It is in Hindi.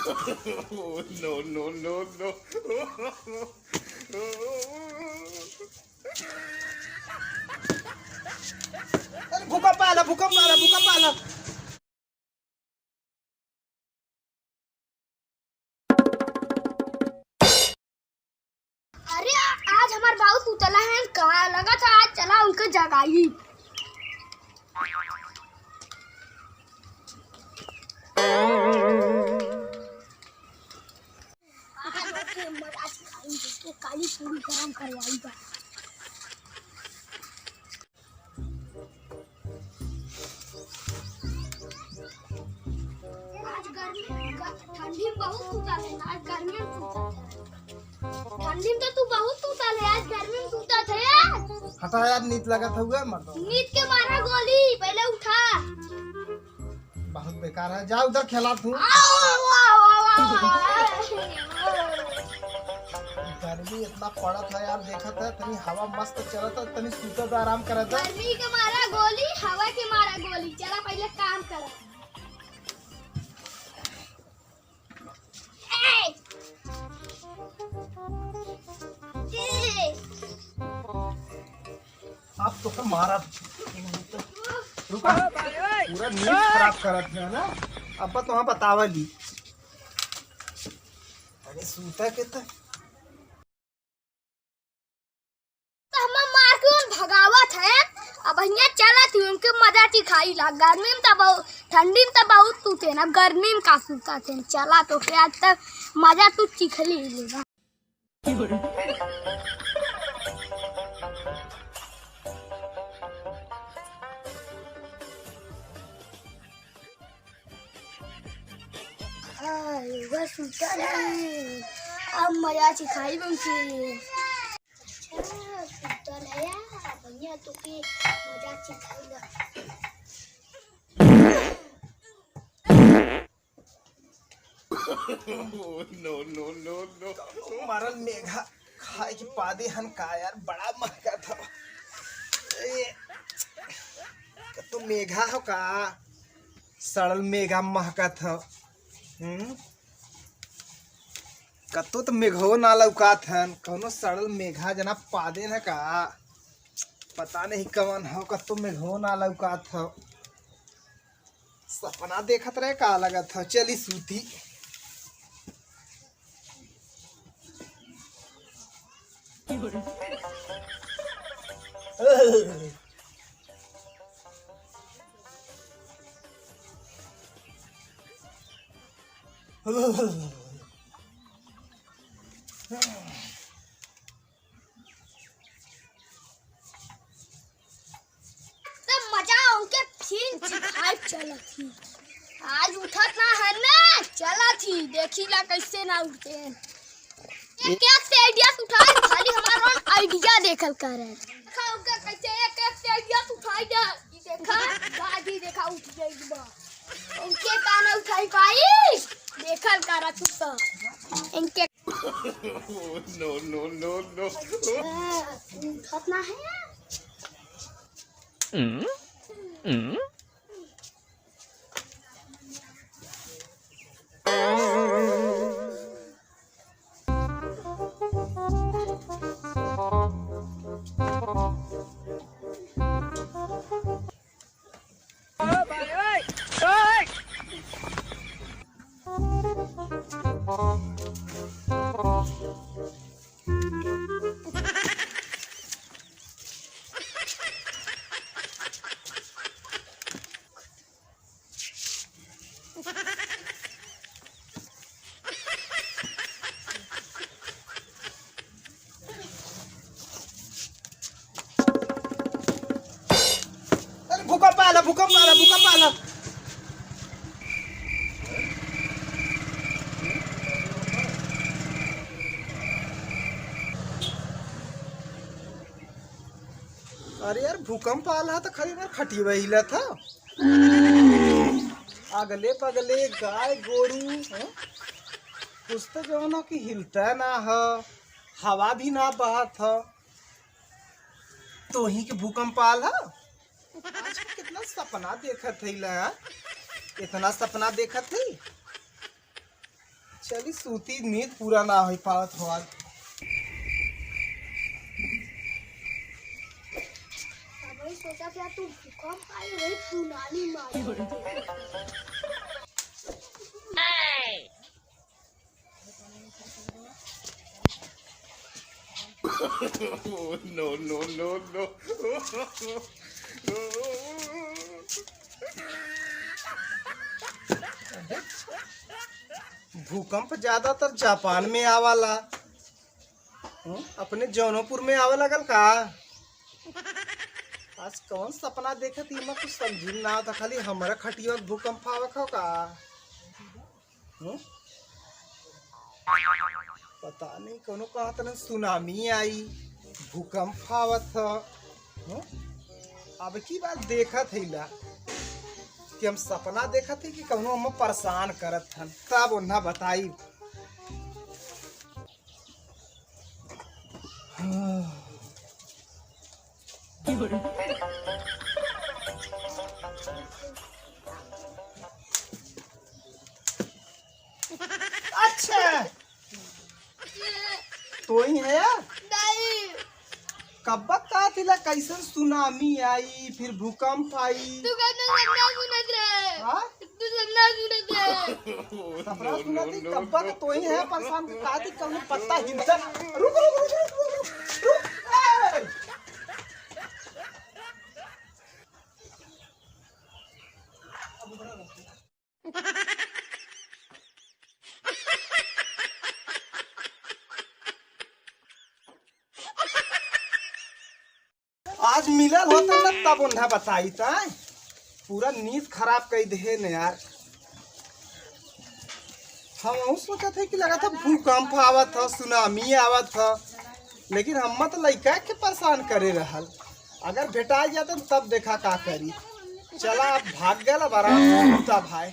No, no, no, no. भूकंप आला, भूकंप आला, भूकंप आला. अरे आज हमारे बाबू सुतला है, कहा लगा था आज चला उनके जगाई. काली पूरी गरम करवाई बा. आज ठंडी में बहुत सूता है, आज गर्मी में सूता है. ठंडी में तो तू बहुत सूता है, आज गर्मी में सूता थे यार. हटा यार, नींद लगा था हुआ मर्द. नींद के मारा गोली, पहले उठा. बहुत बेकार है, जा उधर खेला तू. गर्मी इतना पड़ा था यार, देखा था तनी हवा मस्त चला था, तनी सूता था, आराम करा था. गर्मी के मारा गोली, हवा के मारा गोली. चला पहले काम करा. आप तो मारा रुका, पूरा नींद खराब करत है ना. अब तो वहाँ बतावा ली. अरे सूता के तो भगावत है. अब यहाँ चला थी उनके मजा थी खाई ला. गर्मी में तो बहुत, ठंडी में तो बहुत सूते ना, गर्मी में का सूता थे. चला तो क्या आज तक मजा तू चिखली लेगा. वह सूता नहीं, अब मजा चिखाई उनकी. सूतल है यार, भैया तो के मजा चिखाई. No, no, no, no. हमारा मेघा खाए के पादे हन का यार, बड़ा महंगा था. तो मेघा हो का सड़ल मेघा महका था. कतो तो मेघो ना लौकात हन, कौनो सड़ल मेघा जना पादे न का पता नहीं कवन हो. कतो मेघो ना लौकात हो. सपना देखत रहे का लगत हो. चली सूती. मजा उनके फिर चिखाई चला थी. आज उठत ना है ना, चला थी देखी ला कैसे ना उठते हैं. एक एक से आइडिया उठाए, खाली हमारा आइडिया देखल कर है. देखा उनका कैसे एक एक से आइडिया उठाई दे. देखा गाड़ी देखा उठ गई बा. इनके कान उठाई पाई देखल कर तू तो. इनके No, no, no, no. उठत ना है यार. भूकंप आला, भूकंप आला, भूकंप आला. अरे यार भूकंप आला तो खरी बार खटी वहीला था. अगले पगले गाय गोरू कुछ तो जो ना कि हिलता ना है, हवा भी ना बहत है. तो ही के भूकंप आला. आज कितना सपना देखत है ला, इतना सपना देखत है. चली सूती नींद पूरा ना हो पावत हो आज। वही सोचा क्या तू भूकंप आई वही सुनामी मारी No, no, no, no. भूकंप ज्यादातर जापान में आवाला। अपने जौनपुर में आवे लगल का। आज कौन सपना देखत इमा कुछ समझ ना आता, खाली हमारा खटिया भूकंप आवत हो का। पता नहीं कोनो कहत न सुनामी आई भूकंप आवत ह। अब की बात देखत हैला कि हम सपना देखत है कि कौनो हम परेशान करत हन, तब उन्हा बताई। अच्छा तो ही है नहीं कब का थिला कैसन सुनामी आई फिर भूकंप आई। तू कहना सपना सुनत रहे हाँ? तू सपना सुनत रहे सपना सुना थी कब का तो ही है परेशान का थी कौन पत्ता हिलता। रुक रुक रुक रुक रुक रुक रुक ए! आज मिलल होता ना तब उन्हें बताई था। पूरा नींद खराब कर दे न यार। हम सोचा थे कि लगा था भूकंप आवत था सुनामी आवत था, लेकिन हम तो लड़का के परेशान करे रहल। अगर भेटा जाते तब देखा का करी। चला अब भाग गया आराम से भाई।